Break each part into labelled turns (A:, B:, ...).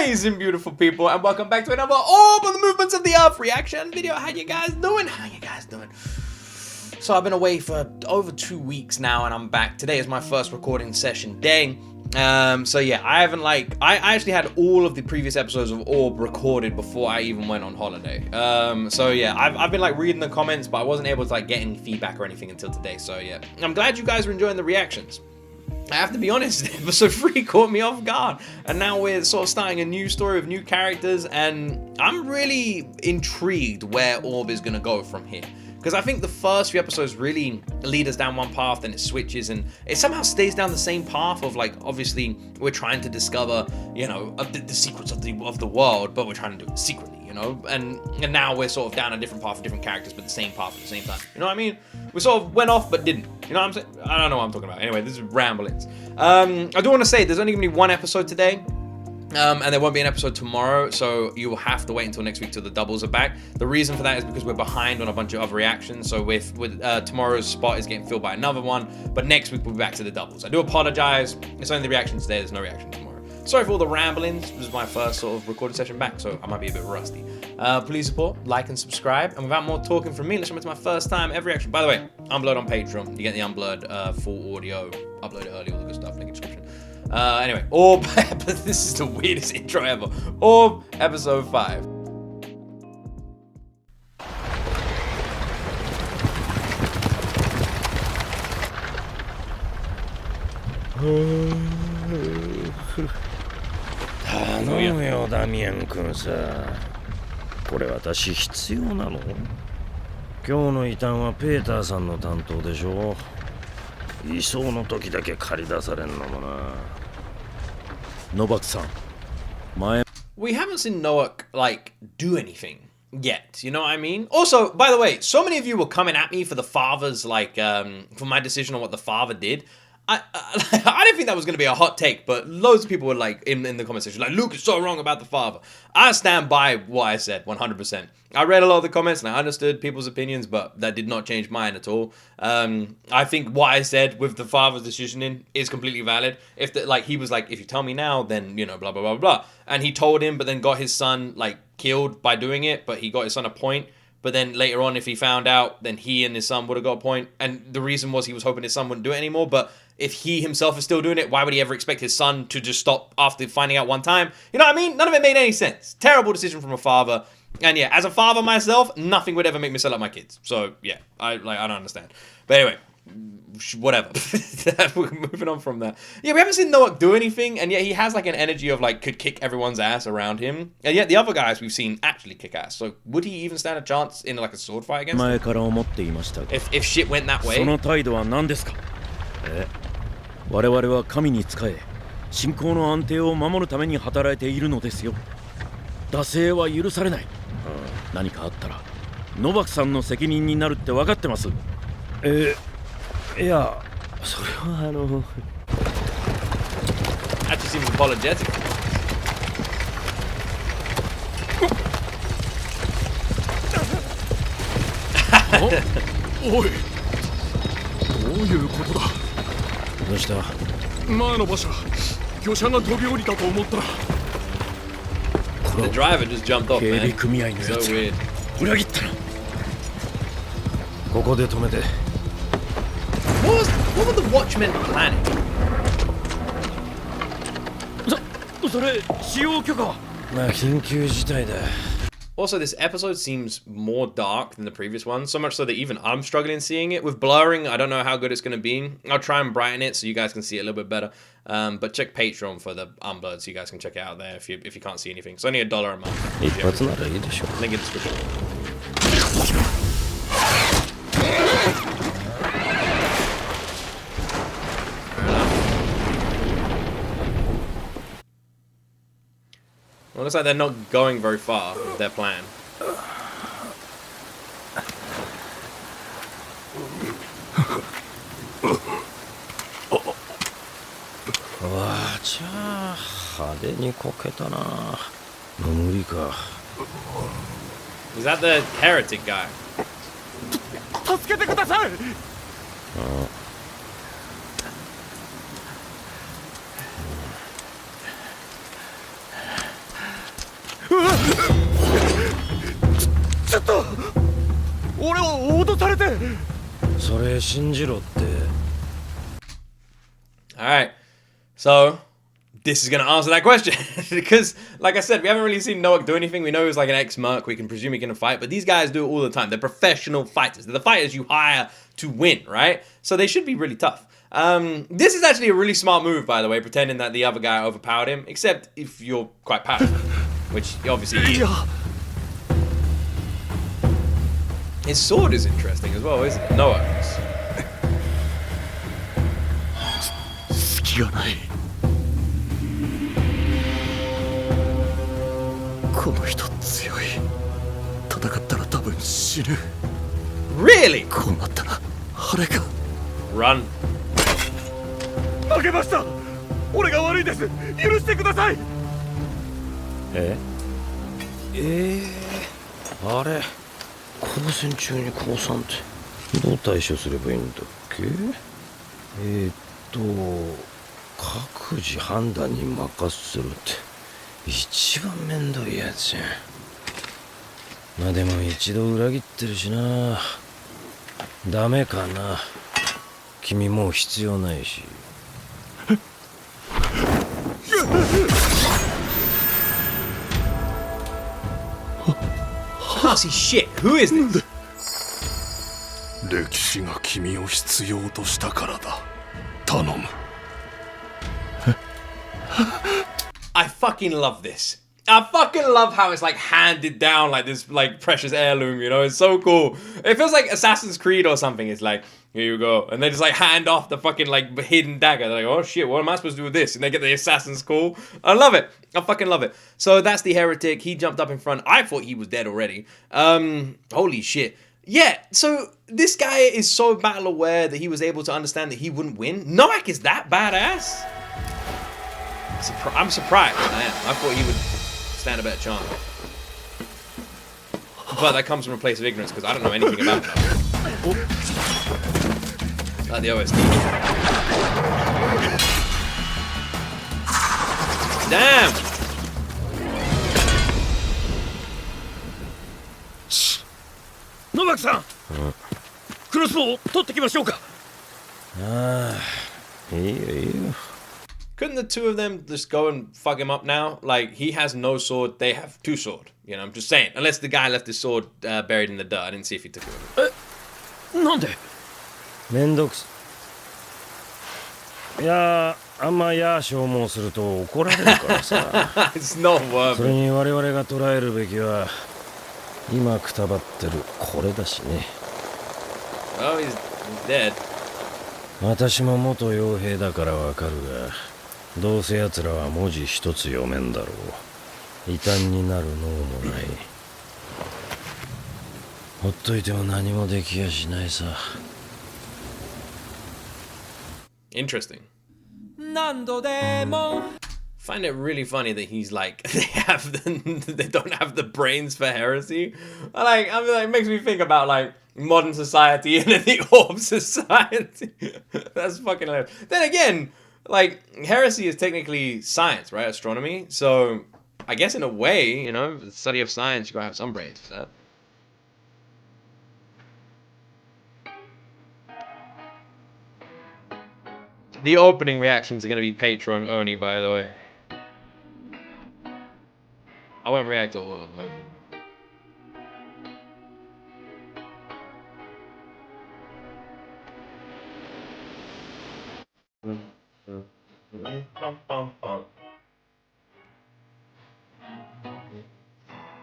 A: Amazing, beautiful people, and welcome back to another Orb on the Movements of the Earth reaction video. How you guys doing? So I've been away for over 2 weeks now, and I'm back. Today is my first recording session day. So yeah, I actually had all of the previous episodes of Orb recorded before I even went on holiday. So yeah, I've been like reading the comments, but I wasn't able to like get any feedback or anything until today. So yeah, I'm glad you guys are enjoying the reactions. I have to be honest, episode 3 caught me off guard, and now we're sort of starting a new story with new characters, and I'm really intrigued where Orb is going to go from here. Because I think the first few episodes really lead us down one path, then it switches, and it somehow stays down the same path of like, obviously, we're trying to discover, you know, the secrets of the world, but we're trying to do it secretly, you know? And now we're sort of down a different path with different characters, but the same path at the same time. You know what I mean? We sort of went off, but didn't. You know what I'm saying? I don't know what I'm talking about. Anyway, this is ramblings. I do want to say, there's only going to be one episode today. And there won't be an episode tomorrow, so you will have to wait until next week till the doubles are back. The reason for that is because we're behind on a bunch of other reactions, so with tomorrow's spot is getting filled by another one, but next week we'll be back to the doubles. I do apologize, it's only the reaction today, there's no reaction tomorrow. Sorry for all the ramblings, this is my first sort of recording session back, so I might be a bit rusty. Please support, like and subscribe, and without more talking from me, let's jump into my first time ever reaction. By the way, Unblurred on Patreon, you get the Unblurred full audio, upload it early, all the good stuff, link in the description. Anyway, Orb, this is the weirdest intro ever. Orb, episode 5.
B: 頼むよ、ダミアン君さ。これ私必要なの？今日の異端はペーターさんの担当でしょ。移送の時だけ借り出されんのもな。ノバクさん、前。
A: We haven't seen Noak like do anything yet, you know what I mean? Also, by the way, so many of you were coming at me for the father's like for my decision on what the father did. I didn't think that was going to be a hot take, but loads of people were like in the comment section like, Luke is so wrong about the father. I stand by what I said 100%. I read a lot of the comments and I understood people's opinions, but that did not change mine at all. I think what I said with the father's decisioning is completely valid. If he was like, if you tell me now, then, you know, blah, blah, blah, blah. And he told him, but then got his son like killed by doing it, but he got his son a point. But then later on, if he found out, then he and his son would have got a point. And the reason was he was hoping his son wouldn't do it anymore. But if he himself is still doing it, why would he ever expect his son to just stop after finding out one time? You know what I mean? None of it made any sense. Terrible decision from a father. And yeah, as a father myself, nothing would ever make me sell up my kids. So yeah, I don't understand. But anyway, whatever. We're moving on from that. Yeah, we haven't seen Noak do anything, and yet he has like an energy of like could kick everyone's ass around him. And yet the other guys we've seen actually kick ass. So would he even stand a chance in like a sword fight against him? If shit went that way?
B: 我々は神に仕え、信仰の安定を守るために働いているのですよ。惰性は許されない。何かあったら、ノバクさんの責任になるって分かってます。いや、それは
A: Actually seems apologetic.
C: おい、どういうことだ。
B: どうした？
C: 前の馬車、魚車が飛び降りたと思ったら。
A: The driver just jumped off, man.
B: 警備組合のやつ。
A: So weird.
B: 裏切ったな。ここで止めて。
A: What were the watchmen planning?
B: それ使用許可は？まあ緊急事態だ。
A: Also, this episode seems more dark than the previous one, so much so that even I'm struggling seeing it. With blurring, I don't know how good it's going to be. I'll try and brighten it so you guys can see it a little bit better. But check Patreon for the Unblurred so you guys can check it out there if you can't see anything. It's only $1 a month.
B: Link in the description.
A: Well, it looks like they're not going very far with their plan. Is that the heretic guy?
C: ちょっと俺を脅されて。
B: それ信じろって。
A: Alright, so this is going to answer that question. Because, like I said, we haven't really seen Noak do anything. We know he's like an ex-merc. We can presume he can fight. But these guys do it all the time. They're professional fighters. They're the fighters you hire to win, right? So they should be really tough. This is actually a really smart move, by the way, pretending that the other guy overpowered him. Except if you're quite powerful. Which obviously he is. His sword is interesting as well, isn't it? Noak's.
C: 隙がない。この人強い。戦ったら多分死ぬ。
A: Really?
C: こうなったらあれか。
A: Run.
C: 負けました。俺が悪いです。許してください。
B: あれ、交戦中に降参ってどう対処すればいいんだっけ？各自判断に任せろって一番めんどいやつじゃん。まあでも一度裏切ってるしな。ダメかな。君もう必要ないし。
A: Can't see shit. Who is this?
C: 歴史が君を必要としたからだ。頼む。
A: I fucking love this. I fucking love how it's like handed down like this like precious heirloom, you know? It's so cool. It feels like Assassin's Creed or something. It's like, here you go. And they just like hand off the fucking like hidden dagger. They're like, oh shit, what am I supposed to do with this? And they get the assassin's call. I love it. I fucking love it. So that's the heretic. He jumped up in front. I thought he was dead already. Holy shit. Yeah, so this guy is so battle aware that he was able to understand that he wouldn't win. Noak is that badass? I'm surprised. I am. I thought he would stand a better chance. But that comes from a place of ignorance because I don't know anything about him. Like the OSD. Damn!
C: 野巻さん、クロスボウを取ってきましょうか。
B: ああ、いいよいいよ。
A: Couldn't the two of them just go and fuck him up now? Like, he has no sword, they have two sword. You know, I'm just saying. Unless the guy left his sword buried in the dirt. I didn't see if he took it with him.
C: なんで？
B: めんどくさ。いやあんま消耗すると怒られるからさ。
A: It's not worth
B: それに我々が捉えるべきは今くたばってるこれだしね。
A: Oh, he's dead.
B: 私も元傭兵だからわかるが、どうせ奴らは文字一つ読めんだろう。異端になる脳もない。ほっといても何もできやしないさ。
A: Interesting. Find it really funny that he's like they don't have the brains for heresy. I mean, it makes me think about like modern society and then the Orb society. That's fucking hilarious. Then again, like heresy is technically science, right? Astronomy. So I guess in a way, you know, the study of science, you gotta have some brains for that. The opening reactions are going to be Patreon only, by the way. I won't react to all of them.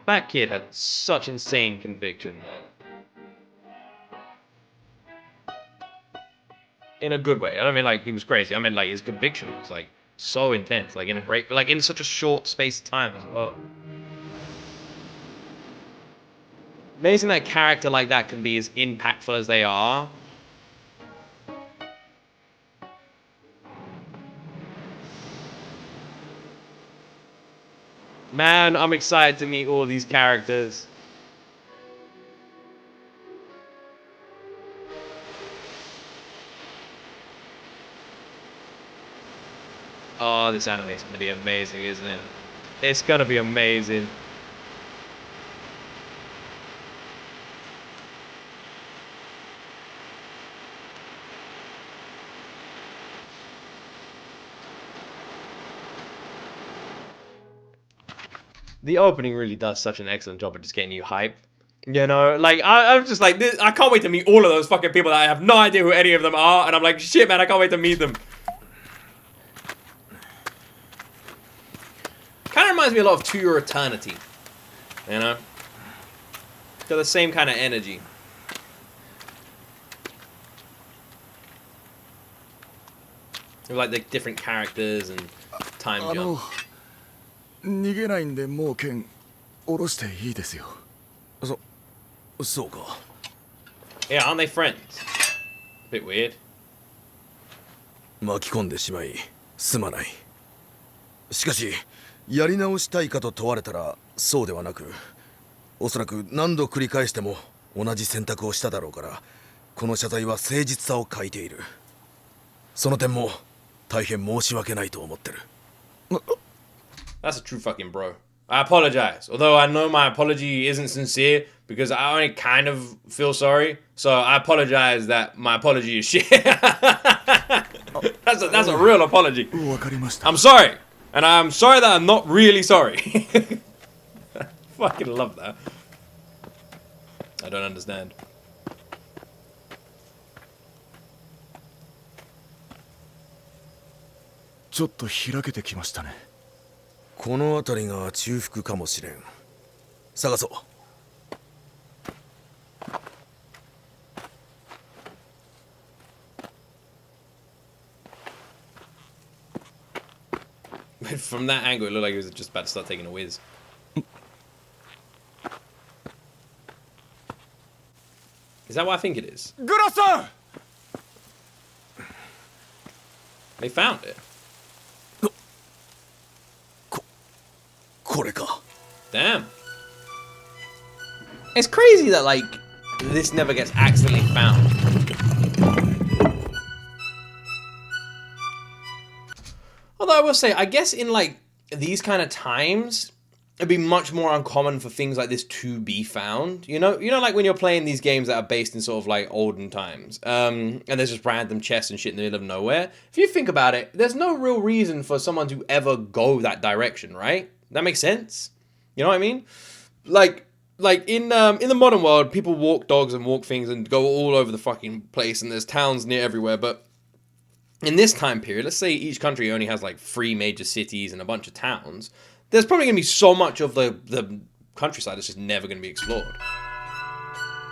A: That kid had such insane conviction. In a good way. I don't mean like he was crazy. I mean like his conviction was like so intense, like in a great, like in such a short space of time as well. Amazing that a character like that can be as impactful as they are. Man, I'm excited to meet all these characters. Oh, this anime is gonna be amazing, isn't it? It's gonna be amazing. The opening really does such an excellent job of just getting you hype. You know, like, I'm just like, I can't wait to meet all of those fucking people that I have no idea who any of them are, and I'm like, shit, man, I can't wait to meet them. Kind of reminds me a lot of To Your Eternity. You know? Got the same kind of energy. Like the different characters and time jump.
C: 逃げないんでもう剣下ろしていいですよ。
B: そうか。
A: Yeah, aren't they friends? Bit weird.
B: 巻き込んでしまいすまない。しかしやり直したいかと問われたらそうではなく、おそらく何度繰り返しても同じ選択をしただろうから、この謝罪は誠実さを欠いている。その点も大変申し訳ないと思ってる。
A: That's a true fucking bro. I apologize. Although I know my apology isn't sincere because I only kind of feel sorry. So I apologize that my apology is shit. That's a real apology. I'm sorry. And I'm sorry that I'm not really sorry. I fucking love that. I don't understand.
C: ちょっと開けてきましたね。
B: この辺りが中腹かもしれん。探そう。
A: From that angle, it looked like he was just about to start taking a whiz. Is that what I think it is?
C: グラさん
A: They found it.
B: これか。
A: Damn. It's crazy that, like, this never gets accidentally found. Although I will say, I guess in, like, these kind of times, it'd be much more uncommon for things like this to be found. You know, like when you're playing these games that are based in sort of like olden times, and there's just random chests and shit in the middle of nowhere. If you think about it, there's no real reason for someone to ever go that direction, right? That makes sense. You know what I mean? Like in the modern world, people walk dogs and walk things and go all over the fucking place, and there's towns near everywhere. But in this time period, let's say each country only has like 3 major cities and a bunch of towns. There's probably going to be so much of the countryside that's just never going to be explored.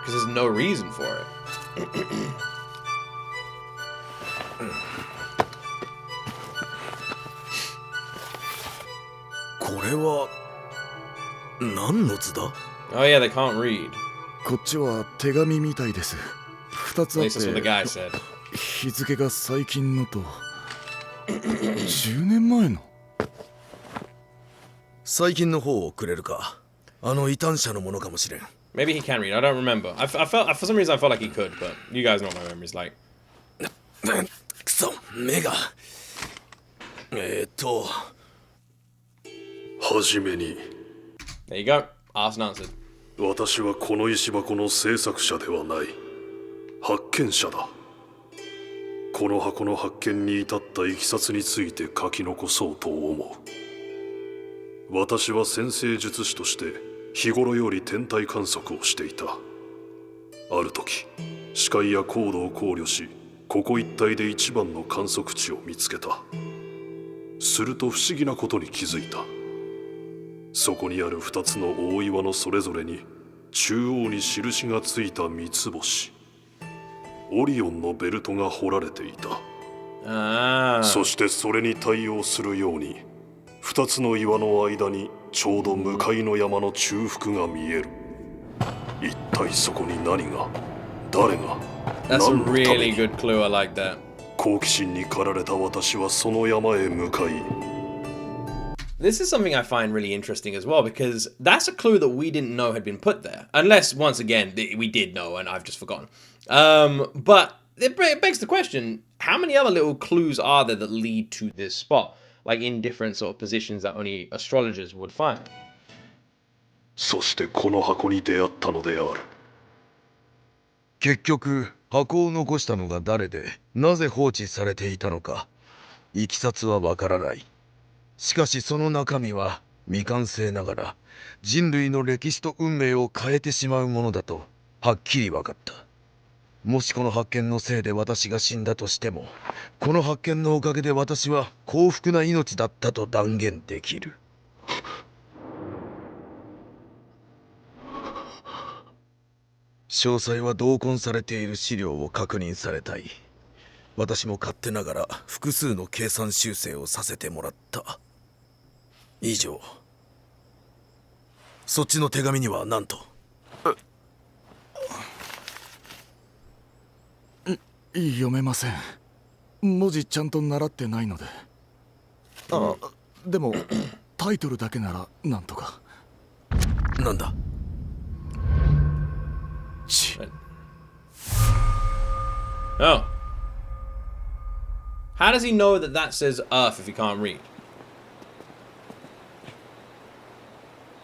A: Because there's no reason for it. Oh yeah, they can't read.
C: こっちは手紙みたいです。2つ
A: At
C: あっ
A: least that's what the
C: て
A: guy said.
C: 日付が最近のと10年前の。
B: 最近の方をくれるか。あの異端者のものかもしれん。
A: Maybe he can read. I don't remember. I felt for some reason I felt like he could, but you guys know what my memory's like.
B: くそ、目が。はじめに。
A: There you go. Asked and answered.
D: 私はこの石箱の制作者ではない。発見者だ。この箱の発見に至ったいきさつについて書き残そうと思う。私は占星術師として日頃より天体観測をしていた。ある時、視界や高度を考慮し、ここ一帯で一番の観測地を見つけた。すると不思議なことに気づいた。そこにある2つの大岩のそれぞれに中央に印がついた三つ星、オリオンのベルトが彫られていた。そしてそれに対応するように2つの岩の間にちょうど向かいの山の中腹が見える。一体そこに何が、誰が、何のために。
A: That's a really good clue. I like that.
D: 好奇心に駆られた私はその山へ向かい。
A: This is something I find really interesting as well, because that's a clue that we didn't know had been put there. Unless, once again, we did know and I've just forgotten. But it begs the question, how many other little clues are there that lead to this spot? Like in different sort of positions that only astrologers would find.
D: そしてこの箱に出会ったのである。
B: 結局、箱を残したのが誰で、なぜ放置されていたのか、いきさつはわからない。しかしその中身は
E: 未完成ながら人類の歴史と運命を変えてしまうものだとはっきり分かった。もしこの発見のせいで私が死んだとしても、この発見のおかげで私は幸福な命だったと断言できる。詳細は同梱されている資料を確認されたい。私も勝手ながら複数の計算修正をさせてもらった。以上。そっちの手紙には何と？
C: 読めません。文字ちゃんと習ってないので。あ、でもタイトルだけならなんとか。
E: なんだ？Oh.
A: How does he know that that says Earth if he can't read?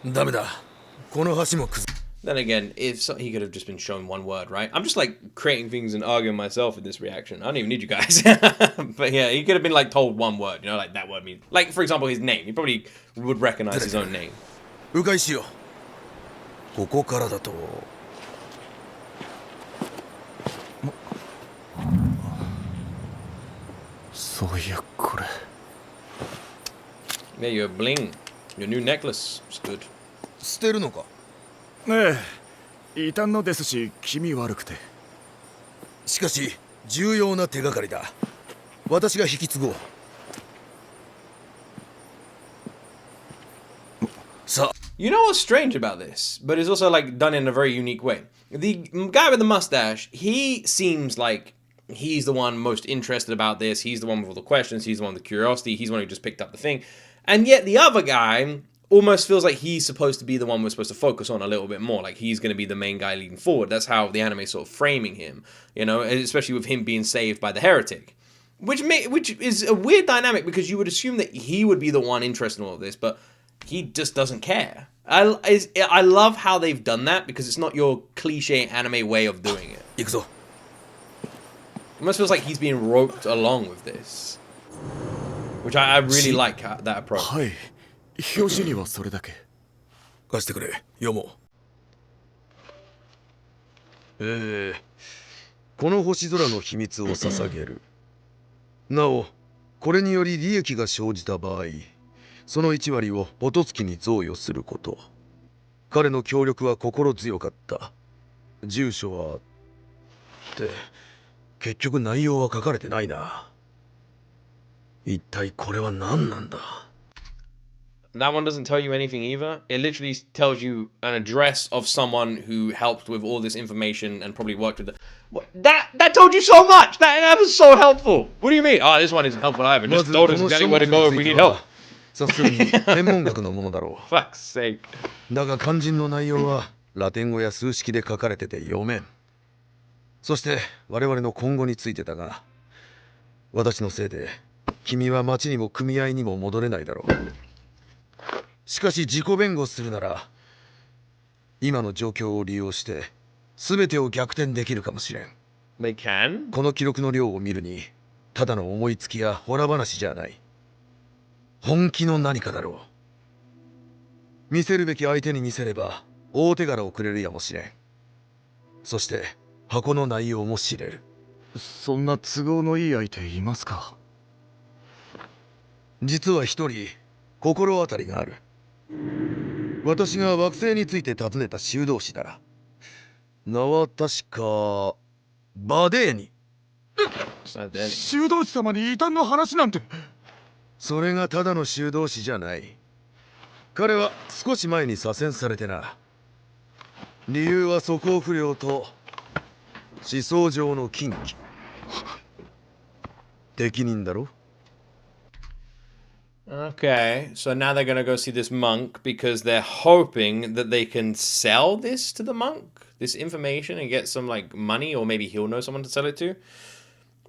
E: ダメだ。この橋も
A: Then again, if so, he could have just been shown one word, right? I'm just like creating things and arguing myself with this reaction. I don't even need you guys. But yeah, he could have been like told one word, you know, like that word means. Like, for example, his name. He probably would recognize his own name.
E: 迂回しよう。ここからだと。
C: そういやこれ。
A: Yeah, your bling. Your new necklace. It's good.
E: 捨てるのか？
C: ええ、異端のですし気味悪くて。
E: しかし重要な手がかりだ。私が引き継ごう。さあ。
A: You know what's strange about this, but it's also like done in a very unique way. The guy with the mustache, he seems like he's the one most interested about this. He's the one with all the questions. He's the one with the curiosity. He's the one who just picked up the thing. And yet the other guy almost feels like he's supposed to be the one we're supposed to focus on a little bit more. Like he's going to be the main guy leading forward. That's how the anime is sort of framing him, you know, especially with him being saved by the heretic. Which is a weird dynamic because you would assume that he would be the one interested in all of this, but he just doesn't care. I love how they've done that because it's not your cliche anime way of doing it.
E: 行くぞ。
A: It almost feels like he's being roped along with this. Which I really like that approach.
C: はい。表紙にはそれだけ。
E: 貸してくれ。読もう。この星空の秘密を捧げる。なお、これにより利益が生じた場合、その1割を元月に贈与すること。彼の協力は心強かった。住所はって結局内容は書かれてないな。一体これは何なんだ。
A: That one doesn't tell you anything either. It literally tells you an address of someone who helped with all this information and probably worked with the... What? That told you so much! That was so helpful! What do you mean? Oh, this one isn't helpful either. Just told us exactly where to go if we need help.
E: さすがに天文学のものだろう。
A: Fuck's sake.
E: だが肝心の内容はラテン語や数式で書かれてて読めん。そして我々の今後についてだが、私のせいで君は町にも組合にも戻れないだろう。しかし自己弁護するなら今の状況を利用して全てを逆転できるかもしれん。
A: They can?
E: この記録の量を見るにただの思いつきやほら話じゃない。本気の何かだろう。見せるべき相手に見せれば大手柄をくれるやもしれん。そして箱の内容も知れる。
C: そんな都合のいい相手いますか？
E: 実は一人心当たりがある。私が惑星について尋ねた修道士だ。名は確かバデーニ。
C: 修道士様に異端の話なんて。
E: それがただの修道士じゃない。彼は少し前に左遷されてな。理由は素行不良と思想上の禁忌。適任だろ。
A: Okay, so now they're gonna go see this monk because they're hoping that they can sell this to the monk, this information, and get some like money, or maybe he'll know someone to sell it to.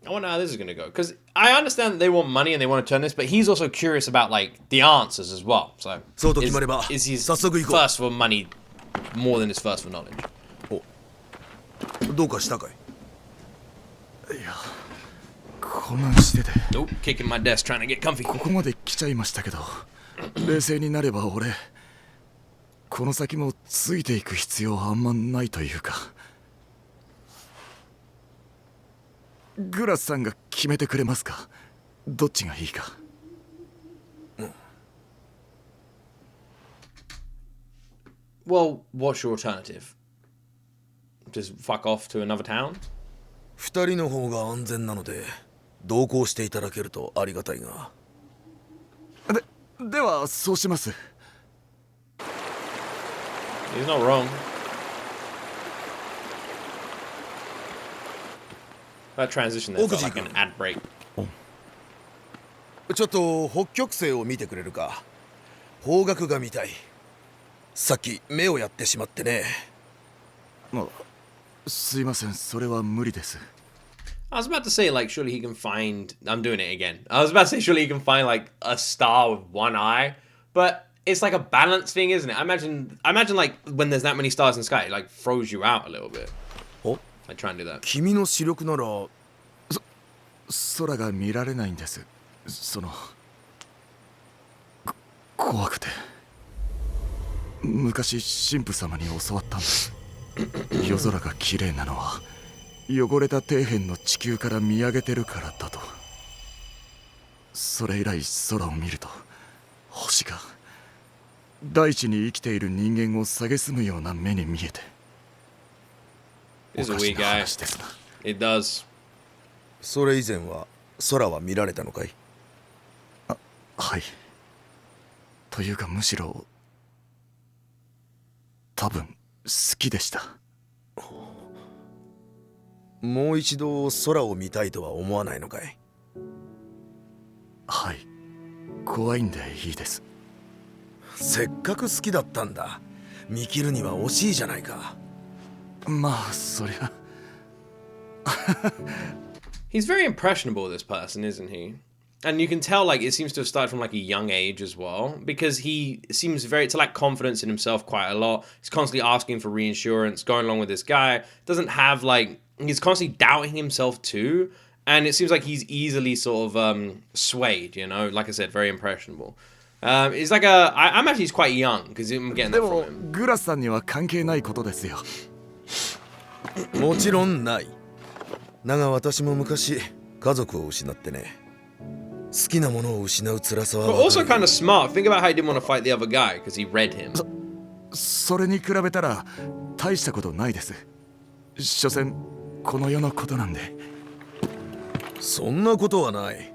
A: I wonder how this is gonna go, because I understand that they want money and they want to turn this, but he's also curious about like the answers as well. So is his thirst for money more than his thirst for knowledge?
E: どうかしたかい？
C: いや、混乱してて。
A: Nope, kicking my desk trying to get comfy.
C: ここまで来ちゃいましたけど。冷静になれば俺この先もついていく必要あんまないというか。グラスさんが決めてくれますか？どっちがいいか。
A: Well, what's your alternative? Just fuck off to another town?
E: 二人の方が安全なので同行していただけるとありがたいが。
C: ではそうします。
A: He's not wrong. That transition there felt like an ad break.
E: ちょっと北極星を見てくれるか。方角が見たい。さっき目をやってしまってね。
C: すいません、それは無理です。
A: I was about to say, like, surely he can find... I'm doing it again. I was about to say, surely he can find, like, a star with one eye. But it's like a balance thing, isn't it? I imagine, like, when there's that many stars in the sky, it, like, throws you out a little bit.
E: Oh?
A: I try and do that.
E: 君の視力なら
C: 空が見られないんです。怖くて。昔神父様に教わったんです。夜空が綺麗なのは汚れた底辺の地球から見上げてるからだと。それ以来空を見ると星が大地に生きている人間を蔑むような目に見えて。お
A: He's a
C: かし
A: weak
C: な
A: guy.
C: 話ですが。
A: It does.
E: それ以前は空は見られたのかい？
C: はい。というかむしろ多分好きでした。
E: もう一度空を見たいとは思わないのかい？
C: はい。怖いんでいいです。
E: せっかく好きだったんだ。見切るには惜しいじゃないか。
C: まあそりゃ。
A: He's very impressionable, this person, isn't he? And you can tell, like, it seems to have started from, like, a young age as well, because he seems to lack confidence in himself quite a lot. He's constantly asking for reinsurance, going along with this guy. Doesn't have, like, he's constantly doubting himself too, and it seems like he's easily sort of swayed, you know? Like I said, very impressionable. He's like I'm actually he's quite young, because I'm getting that from him.
C: グラスさんには関係ないことですよ。
E: もちろんない。だが私も昔家族を失ってね。好きなものを失う辛さは。
A: But also kind of smart. Think about how he didn't want to fight the other guy because he read him.
C: それに比べたら大したことないです。所詮この世のことなんで。
E: そんなことはない。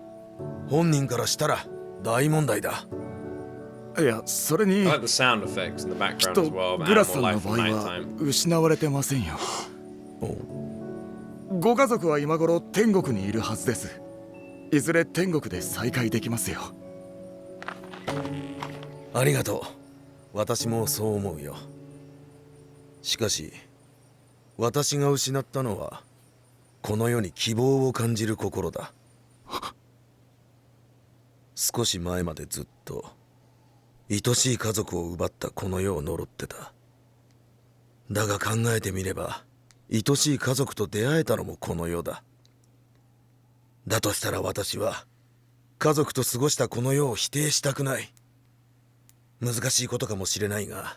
E: 本人からしたら大問題だ。
C: いや、それに
A: I like the sound effects in the
C: きっ
A: background
C: と
A: as well. Of
C: グラスさ
A: animal
C: んの
A: life
C: 場
A: at
C: 合は
A: nighttime.
C: 失われてませんよ。ご家族は今頃天国にいるはずです。いずれ天国で再会できますよ。
E: ありがとう。私もそう思うよ。しかし私が失ったのはこの世に希望を感じる心だ。少し前までずっと愛しい家族を奪ったこの世を呪ってた。だが考えてみれば愛しい家族と出会えたのもこの世だ。だとしたら私は家族と過ごしたこの世を否定したくない。難しいことかもしれないが、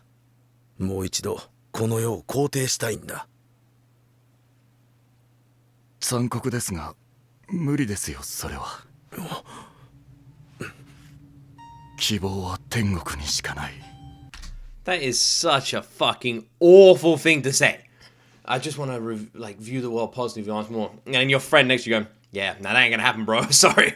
E: もう一度この世を肯定したいんだ。
C: 残酷ですが無理ですよ、それは。希望は天国にしかない。
A: That is such a fucking awful thing to say. I just want to view the world positively once more. And your friend next to you going, yeah, nah, that ain't gonna happen, bro. Sorry.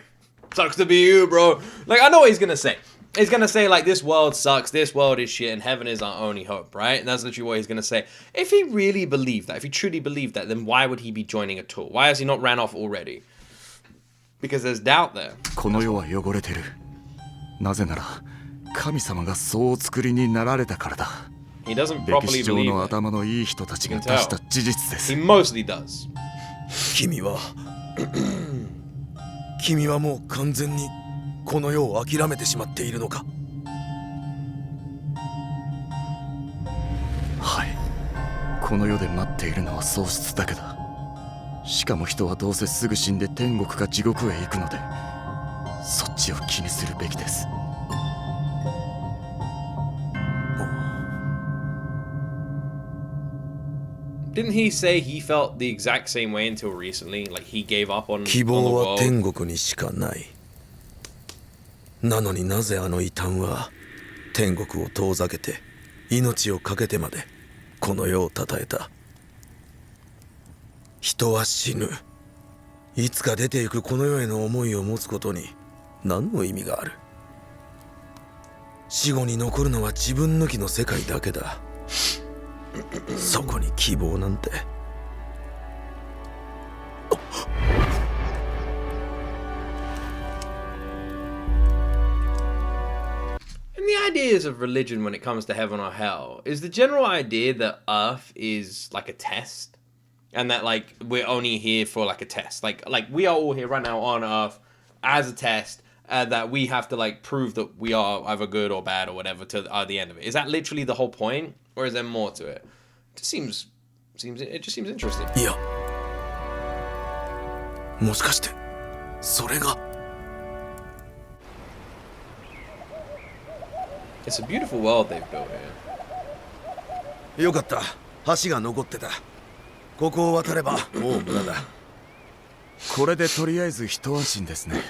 A: Sucks to be you, bro. Like, I know what he's gonna say. He's gonna say, like, this world sucks, this world is shit, and heaven is our only hope, right? And that's literally what he's gonna say. If he really believed that, if he truly believed that, then why would he be joining a tour? Why has he not ran off already? Because there's doubt there.
C: この世は汚れてる。なぜなら神様がそうお作りになられたからだ。
A: He doesn't
C: 歴
A: properly
C: 史上
A: believe
C: の
A: it.
C: 頭のいい人たちが出した事実です。
A: He mostly does.
E: 君はもう完全にこの世を諦めてしまっているのか。
C: はい。この世で待っているのは喪失だけだ。しかも人はどうせすぐ死んで天国か地獄へ行くので、そっちを気にするべきです。
A: Didn't he say he felt the exact same way until recently? Like he gave up on
E: 希
A: on the
E: 望は
A: world?
E: 天国にしかない。なのになぜあの異端は天国を遠ざけて命を懸けてまでこの世を称えた。人は死ぬ。いつか出ていくこの世への思いを持つことに何の意味がある。死後に残るのは自分抜きの世界だけだ。そこに希望なんて。
A: And the ideas of religion when it comes to heaven or hell is the general idea that Earth is like a test, and that like we're only here for like a test. Like we are all here right now on Earth as a test, that we have to like prove that we are either good or bad or whatever to the end of it. Is that literally the whole point, or is there more to it? It just seems interesting.
E: いや、もしかしてそれが。
A: It's a beautiful world they've built here.
E: よかった。橋が残ってた。ここを渡ればもう無駄だ。
C: これでとりあえず一安心ですね。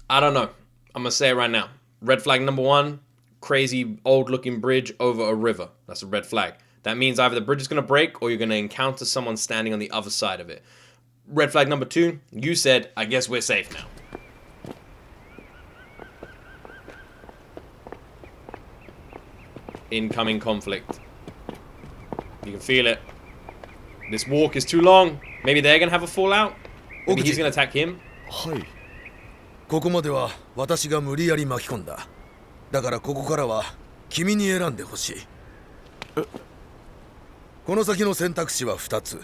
A: I don't know. I'm gonna say it right now. Red flag number 1, crazy old-looking bridge over a river. That's a red flag. That means either the bridge is gonna break or you're gonna encounter someone standing on the other side of it. Red flag number 2, you said, I guess we're safe now. Incoming conflict. You can feel it. This walk is too long. Maybe they're gonna have a fallout. Maybe he's gonna attack him.
C: はい。
E: ここまでは私が無理やり巻き込んだ。だからここからは君に選んでほしい。この先の選択肢は2つ。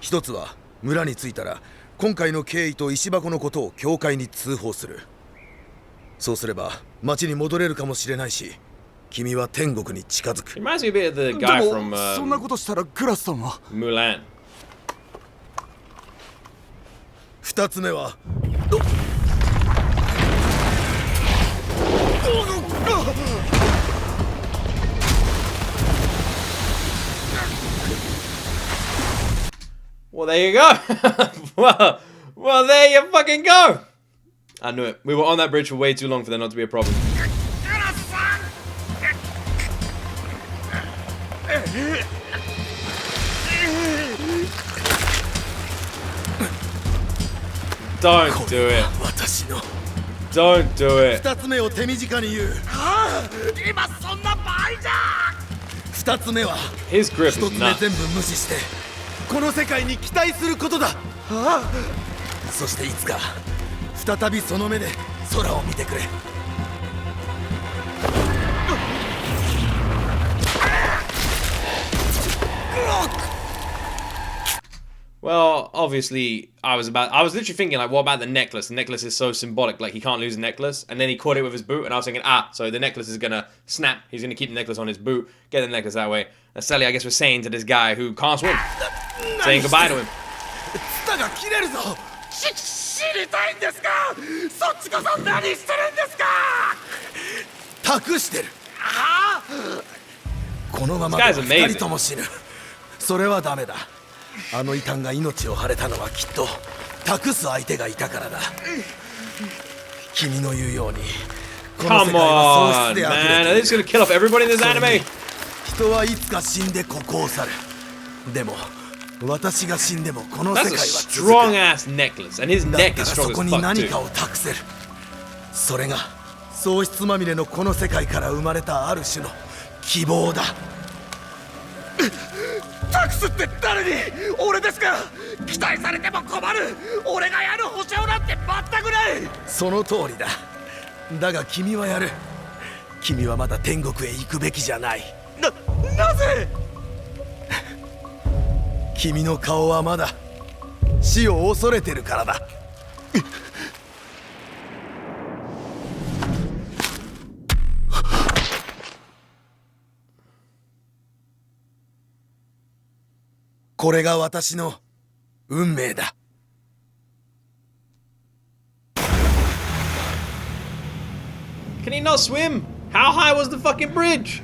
E: 1つは村に着いたら今回の経緯と石箱のことを教会に通報する。そうすれば町に戻れるかもしれないし、君は天国に近づく。
A: Reminds me a bit of the guy
C: で
A: from
C: もそんなことしたらグラスさんは。
A: Mulan.
E: 2つ目は。
A: Well, there you go. well, there you fucking go. I knew it. We were on that bridge for way too long for there not to be a problem. Don't do it.
E: 私の
A: Don't do it.
E: 2つ目を手短に言う。今そんな場合じゃ。2つ目は
A: His grip
E: 1
A: is
E: つ目
A: nuts.
E: 全部無視してこの世界に期待することだ。そしていつか再びその目で空を見てくれ。
A: Well, obviously, I was literally thinking, like, what about the necklace? The necklace is so symbolic, like, he can't lose the necklace. And then he caught it with his boot, and I was thinking, so the necklace is gonna snap. He's gonna keep the necklace on his boot, get the necklace that way. And Sally, I guess, was saying to this guy who can't swim, saying goodbye to him.
E: ツタが切れるぞ。知りたいんですか。そっちこそ何してるんですか。託してる。このままでは2人とも死ぬ。それはダメだ。あの異端が命を張れたのはきっと託す相手がいたからだ。君の言うようにこの世界は喪失であふれている。
A: Man, are they just gonna kill off everybody in this anime?
E: 人はいつか死んでここを去る。でも私が死んでもこの世
A: That's
E: 界
A: a
E: は続く。
A: strong ass necklace, and his
E: だ
A: neck
E: から
A: is
E: そ
A: strong
E: こ
A: as
E: に
A: fuck
E: 何
A: too.
E: かを託せる。それが喪失まみれのこの世界から生まれたある種の希望だ。託すって誰に？俺ですか？期待されても困る。俺がやる保証なんて全くない。その通りだ。だが君はやる。君はまだ天国へ行くべきじゃない。なぜ？君の顔はまだ死を恐れてるからだ。これが私の運命だ。
A: Can he not swim? How high was the fucking bridge?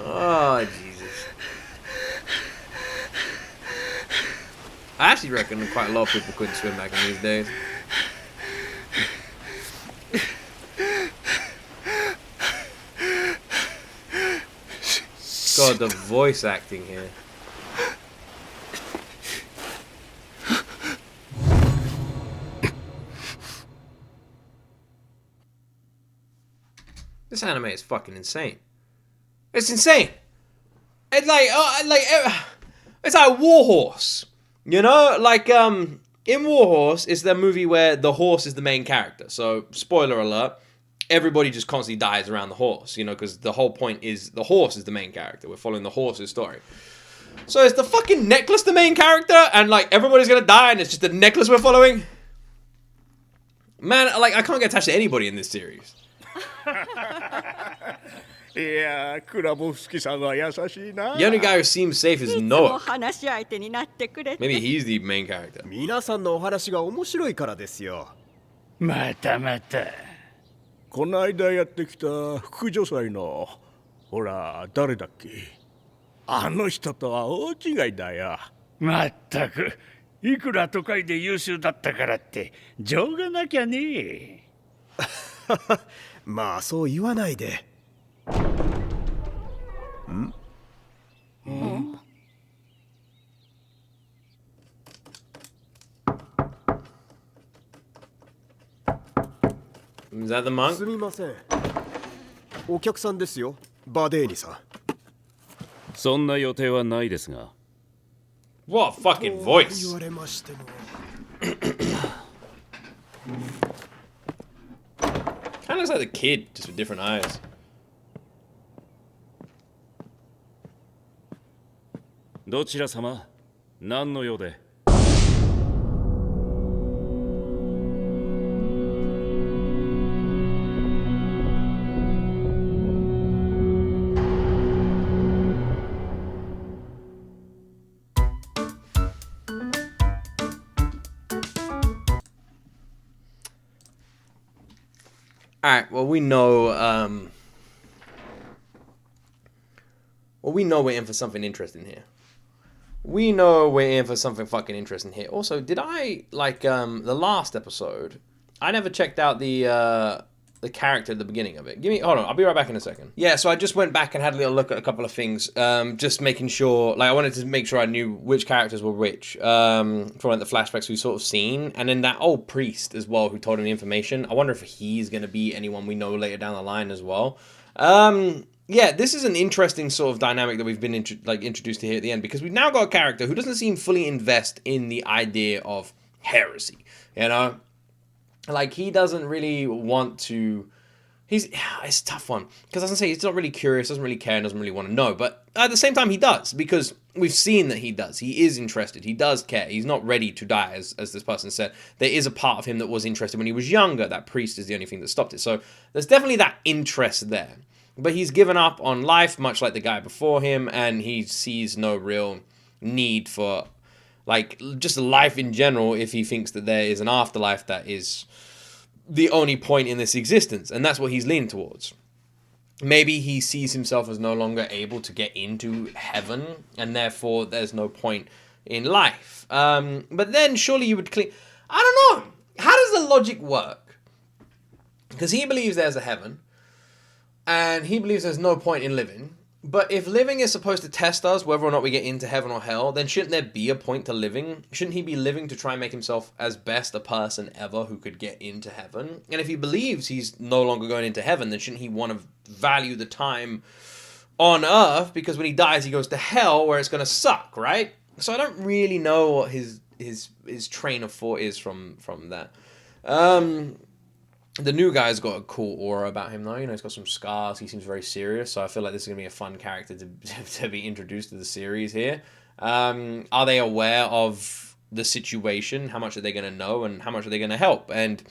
A: Oh, Jesus. I actually reckon quite a lot of people couldn't swim back in these days. God, the voice acting here. This anime is fucking insane. It's insane. It's like, it's like Warhorse. You know, like in Warhorse, it's the movie where the horse is the main character. So, spoiler alert, everybody just constantly dies around the horse. You know, because the whole point is the horse is the main character. We're following the horse's story. So is the fucking necklace the main character, and like everybody's gonna die, and it's just the necklace we're following? Man, like I can't get attached to anybody in this series.
F: いやー、クラボフスキさんは優しいな。
A: The only guy who seems safe is
G: いつも
A: Noah.
G: 話し相手になってくれて
A: Maybe he's the main character.
F: 皆さんのお話が面白いからですよ。
H: またまた。
F: この間やってきた副女祭の、ほら、誰だっけ？あの人とは大違いだよ。
H: まったく、いくら都会で優秀だったからって情がなきゃね。
F: まあそう言わないで。
A: Is that the monk?
F: すみません。お客さんですよ、バデーニさん。
I: そんな予定はないですが。
A: What a fucking
F: 言
A: voice.
F: われましても。
A: Kind of looks like the kid, just with different eyes.
I: "どちら様?何の用で?"
A: Alright, well we know we're in for something interesting here. We know we're in for something fucking interesting here. Also, did I, like, the last episode, I never checked out the character at the beginning of it. Hold on, I'll be right back in a second. Yeah, so I just went back and had a little look at a couple of things, just making sure, like, I wanted to make sure I knew which characters were which, from like, the flashbacks we've sort of seen, and then that old priest as well who told him the information. I wonder if he's going to be anyone we know later down the line as well. Yeah, this is an interesting sort of dynamic that we've been introduced to here at the end, because we've now got a character who doesn't seem fully invest in the idea of heresy, you know? Like, he doesn't really want to... It's a tough one, because as I say, he's not really curious, doesn't really care, and doesn't really want to know, but at the same time he does, because we've seen that he does. He is interested, he does care, he's not ready to die, as this person said. There is a part of him that was interested when he was younger. That priest is the only thing that stopped it, so there's definitely that interest there. But he's given up on life, much like the guy before him, and he sees no real need for, like, just life in general if he thinks that there is an afterlife that is the only point in this existence, and that's what he's leaning towards. Maybe he sees himself as no longer able to get into heaven, and therefore there's no point in life. But then surely you would clean... I don't know. How does the logic work? Because he believes there's a heaven, and he believes there's no point in living. But if living is supposed to test us, whether or not we get into heaven or hell, then shouldn't there be a point to living? Shouldn't he be living to try and make himself as best a person ever who could get into heaven? And if he believes he's no longer going into heaven, then shouldn't he want to value the time on earth? Because when he dies, he goes to hell, where it's going to suck, right? So I don't really know what his train of thought is from that. The new guy's got a cool aura about him, though. You know, he's got some scars. He seems very serious. So I feel like this is going to be a fun character to be introduced to the series here. Are they aware of the situation? How much are they going to know? And how much are they going to help? And,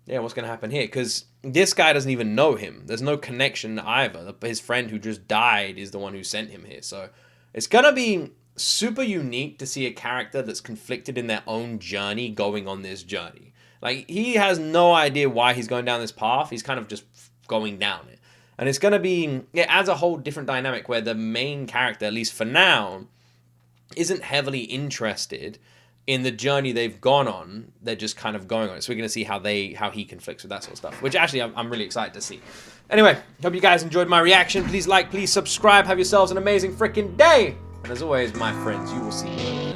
A: yeah, what's going to happen here? Because this guy doesn't even know him. There's no connection either. His friend who just died is the one who sent him here. So it's going to be super unique to see a character that's conflicted in their own journey going on this journey. Like, he has no idea why he's going down this path. He's kind of just going down it. And it's going to be, it adds a whole different dynamic where the main character, at least for now, isn't heavily interested in the journey they've gone on. They're just kind of going on it. So we're going to see how he conflicts with that sort of stuff, which actually I'm really excited to see. Anyway, hope you guys enjoyed my reaction. Please like, please subscribe. Have yourselves an amazing freaking day. And as always, my friends, you will see me